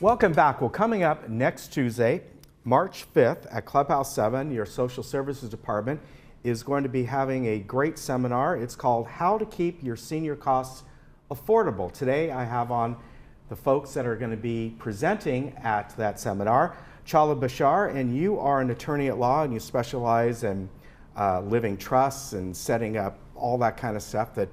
Welcome back. Well, coming up next Tuesday, March 5th at Clubhouse 7, your social services department is going to be having a great seminar. It's called How to Keep Your Senior Costs Affordable. Today I have on the folks that are going to be presenting at that seminar. Chala Bashar, and you are an attorney at law and you specialize in living trusts and setting up all that kind of stuff that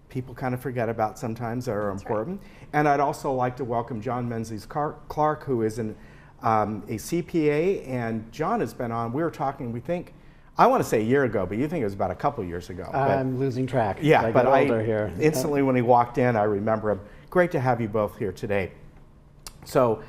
people kind of forget about sometimes that are important. Right. And I'd also like to welcome John Menzies-Clark, who is a CPA, and John has been on, we were talking, we think, I want to say a year ago, but you think it was about a couple years ago. I'm losing track. Yeah, but here. Instantly when he walked in, I remember him. Great to have you both here today. So,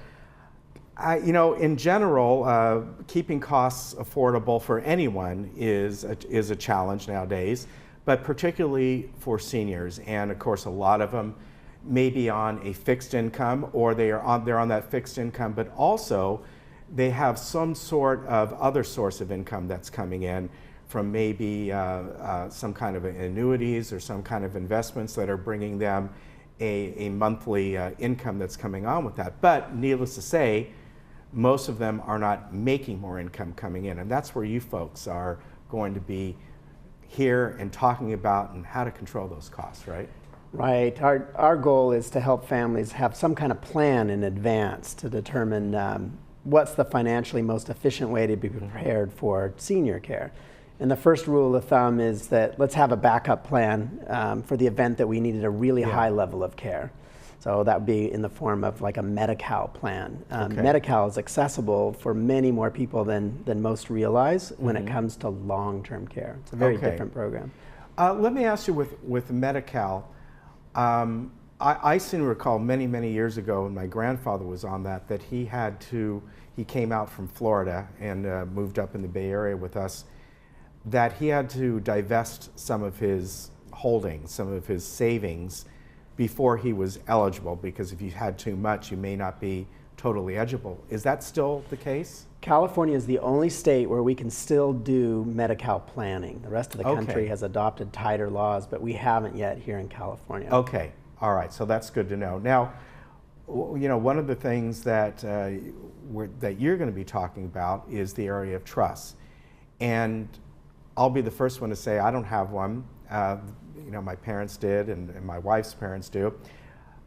in general, keeping costs affordable for anyone is a challenge nowadays, but particularly for seniors. And of course, a lot of them may be on a fixed income, or they're on that fixed income, but also they have some sort of other source of income that's coming in from maybe some kind of annuities or some kind of investments that are bringing them a monthly income that's coming on with that. But needless to say, most of them are not making more income coming in, and that's where you folks are going to be here and talking about and how to control those costs, right? Right. Our goal is to help families have some kind of plan in advance to determine what's the financially most efficient way to be prepared for senior care. And the first rule of thumb is that let's have a backup plan for the event that we needed a really high level of care. So that would be in the form of like a Medi-Cal plan. Medi-Cal is accessible for many more people than most realize when it comes to long-term care. It's a very different program. Let me ask you with Medi-Cal, I seem to recall many, many years ago when my grandfather was on that he came out from Florida and moved up in the Bay Area with us, that he had to divest some of his holdings, some of his savings before he was eligible, because if you had too much, you may not be totally eligible. Is that still the case? California is the only state where we can still do Medi-Cal planning. The rest of the country has adopted tighter laws, but we haven't yet here in California. Okay, all right, so that's good to know. Now, one of the things that you're going to be talking about is the area of trust. And I'll be the first one to say I don't have one. My parents did, and my wife's parents do.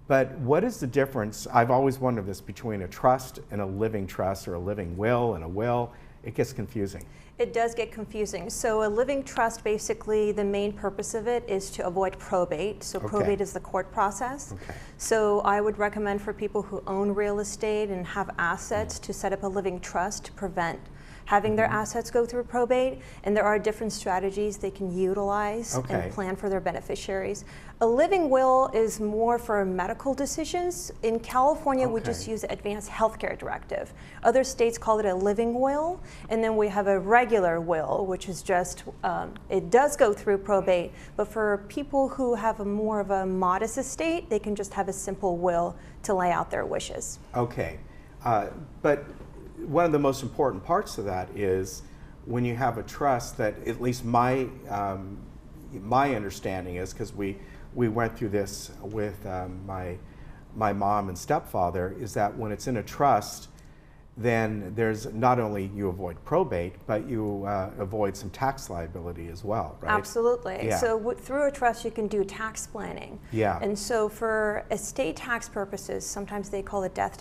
But what is the difference? I've always wondered this, between a trust and a living trust, or a living will and a will. It gets confusing. It does get confusing. So a living trust, basically the main purpose of it is to avoid probate. So probate is the court process. So I would recommend for people who own real estate and have assets to set up a living trust to prevent having their assets go through probate, and there are different strategies they can utilize and plan for their beneficiaries. A living will is more for medical decisions. In California, we just use the Advanced Healthcare Directive. Other states call it a living will, and then we have a regular will, which is just, it does go through probate, but for people who have more of a modest estate, they can just have a simple will to lay out their wishes. Okay, but one of the most important parts of that is when you have a trust, that at least my understanding is, because we went through this with my mom and stepfather, is that when it's in a trust, then there's not only you avoid probate, but you avoid some tax liability as well, right? Absolutely. Yeah. So through a trust, you can do tax planning. Yeah. And so for estate tax purposes, sometimes they call it death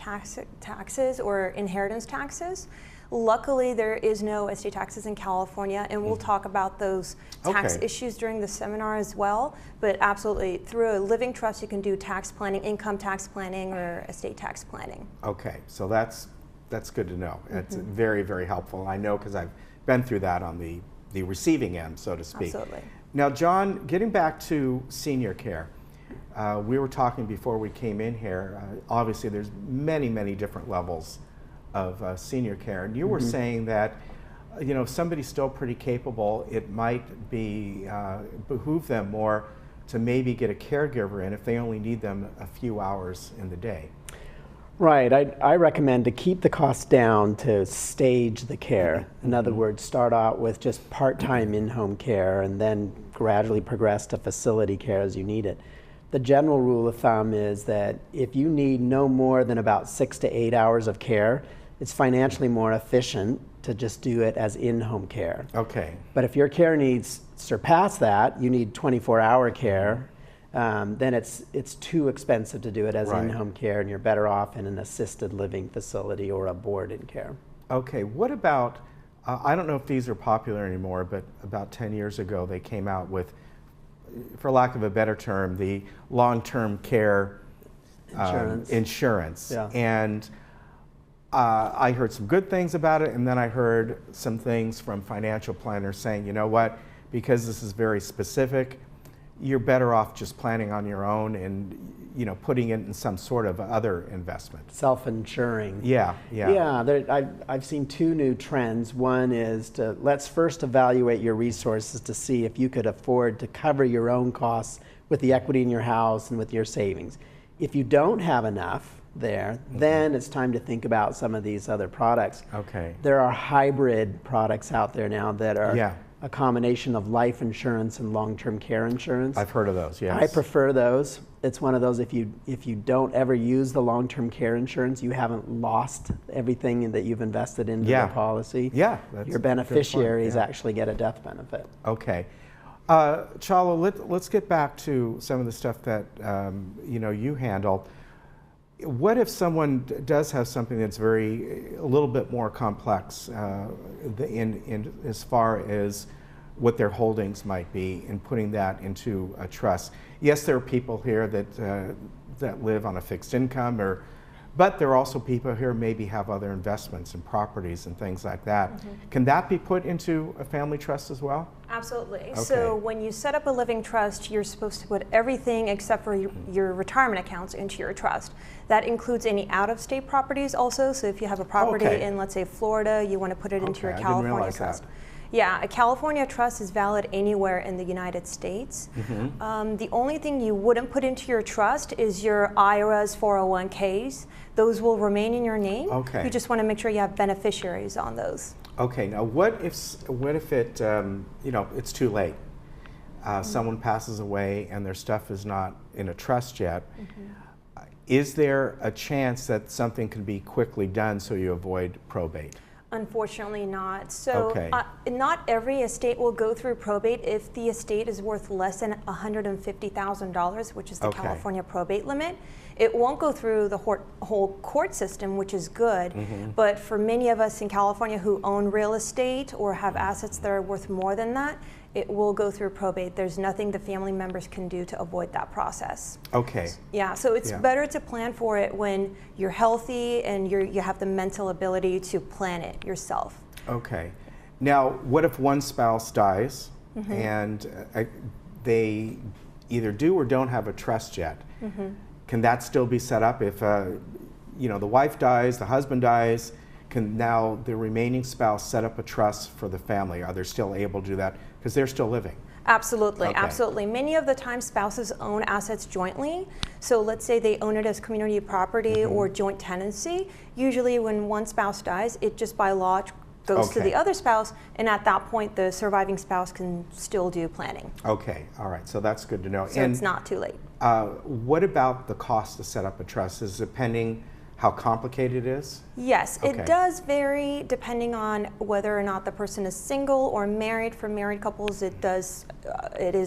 taxes or inheritance taxes. Luckily, there is no estate taxes in California, and we'll talk about those tax issues during the seminar as well. But absolutely, through a living trust, you can do tax planning, income tax planning, or estate tax planning. Okay, so that's good to know. It's very, very helpful. I know because I've been through that on the receiving end, so to speak. Absolutely. Now, John, getting back to senior care, we were talking before we came in here. Obviously, there's many, many different levels of senior care, and you were saying that if somebody's still pretty capable, it might behoove them more to maybe get a caregiver in if they only need them a few hours in the day. Right. I recommend to keep the costs down, to stage the care. In other words, start out with just part-time in-home care and then gradually progress to facility care as you need it. The general rule of thumb is that if you need no more than about 6 to 8 hours of care, it's financially more efficient to just do it as in-home care. Okay. But if your care needs surpass that, you need 24-hour care, then it's too expensive to do it as Right. in-home care, and you're better off in an assisted living facility or a board-in care. Okay, what about, I don't know if these are popular anymore, but about 10 years ago they came out with, for lack of a better term, the long-term care insurance. Yeah. And I heard some good things about it, and then I heard some things from financial planners saying, you know what, because this is very specific, you're better off just planning on your own and putting it in some sort of other investment. Self-insuring. Yeah. I've seen two new trends. One is let's first evaluate your resources to see if you could afford to cover your own costs with the equity in your house and with your savings. If you don't have enough there, then it's time to think about some of these other products. Okay. There are hybrid products out there now that are a combination of life insurance and long-term care insurance. I've heard of those, yes. I prefer those. It's one of those, if you don't ever use the long-term care insurance, you haven't lost everything that you've invested into the policy. Yeah. That's your beneficiaries actually get a death benefit. Okay. Chalo, let's get back to some of the stuff that you handle. What if someone does have something that's a little bit more complex in as far as what their holdings might be and putting that into a trust? Yes, there are people here that live on a fixed income, but there are also people here who maybe have other investments and properties and things like that. Mm-hmm. Can that be put into a family trust as well? Absolutely. Okay. So when you set up a living trust, you're supposed to put everything except for your retirement accounts into your trust. That includes any out-of-state properties also. So if you have a property in, let's say, Florida, you want to put it into your California trust. Yeah, a California trust is valid anywhere in the United States. Mm-hmm. The only thing you wouldn't put into your trust is your IRAs, 401ks. Those will remain in your name. Okay. You just want to make sure you have beneficiaries on those. Okay. Now, what if it it's too late? Someone passes away and their stuff is not in a trust yet. Mm-hmm. Is there a chance that something can be quickly done so you avoid probate? Unfortunately not. So not every estate will go through probate if the estate is worth less than $150,000, which is the California probate limit. It won't go through the whole court system, which is good. Mm-hmm. But for many of us in California who own real estate or have assets that are worth more than that, it will go through probate. There's nothing the family members can do to avoid that process. Okay. Yeah, so it's better to plan for it when you're healthy and you have the mental ability to plan it yourself. Okay. Now, what if one spouse dies and they either do or don't have a trust yet? Mm-hmm. Can that still be set up if the wife dies, the husband dies? Can now the remaining spouse set up a trust for the family? Are they still able to do that? Because they're still living. Absolutely, absolutely. Many of the time spouses own assets jointly. So let's say they own it as community property or joint tenancy. Usually when one spouse dies, it just by law goes to the other spouse, and at that point the surviving spouse can still do planning. Okay, all right, so that's good to know. So it's not too late. What about the cost to set up a trust? Is it pending how complicated it is? Yes, it does vary depending on whether or not the person is single or married. For married couples, it is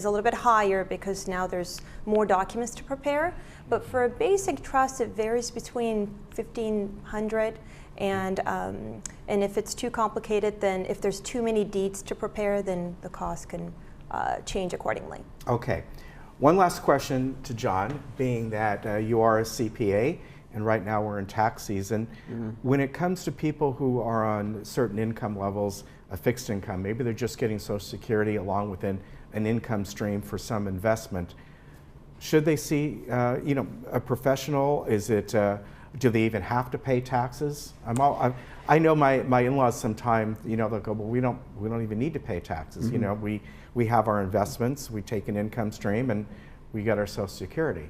a little bit higher because now there's more documents to prepare. But for a basic trust, it varies between $1,500 and if it's too complicated, then if there's too many deeds to prepare, then the cost can change accordingly. Okay. One last question to John, being that you are a CPA, and right now we're in tax season. Mm-hmm. When it comes to people who are on certain income levels, a fixed income, maybe they're just getting Social Security along with an income stream for some investment, should they see a professional? Is it, do they even have to pay taxes? I know my in-laws sometimes, they'll go, well, we don't even need to pay taxes. Mm-hmm. We have our investments, we take an income stream, and we get our Social Security.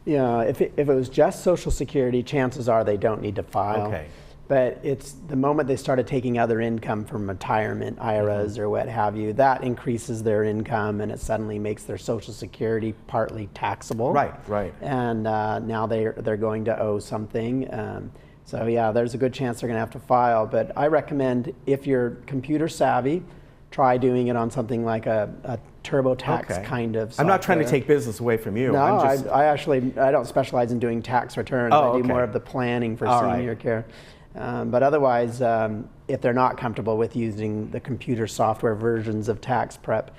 Yeah, if it was just Social Security, chances are they don't need to file. Okay. But it's the moment they started taking other income from retirement, IRAs or what have you, that increases their income, and it suddenly makes their Social Security partly taxable. Right, right. And now they're going to owe something. So yeah, there's a good chance they're going to have to file. But I recommend, if you're computer savvy, try doing it on something like a TurboTax kind of software. I'm not trying to take business away from you. No, I'm just... I don't specialize in doing tax returns. Oh, I do more of the planning for senior care. But otherwise, if they're not comfortable with using the computer software versions of tax prep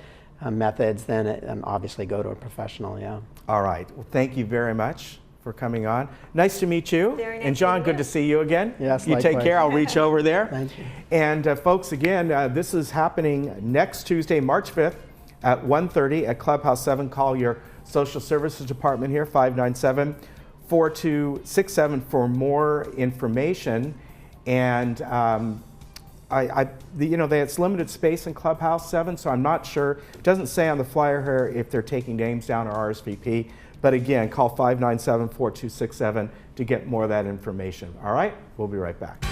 methods, then obviously go to a professional, yeah. All right. Well, thank you very much for coming on. Nice to meet you. Very nice and John, to meet good you. to see you again. Yes, you take likewise. care. I'll reach over there. Thank you. And folks, again, this is happening next Tuesday, March 5th at 1:30 at Clubhouse 7. Call your Social Services Department here, 597-4267 for more information. And it's limited space in Clubhouse 7, so I'm not sure. It doesn't say on the flyer here if they're taking names down or RSVP. But again, call 597-4267 to get more of that information. All right, we'll be right back.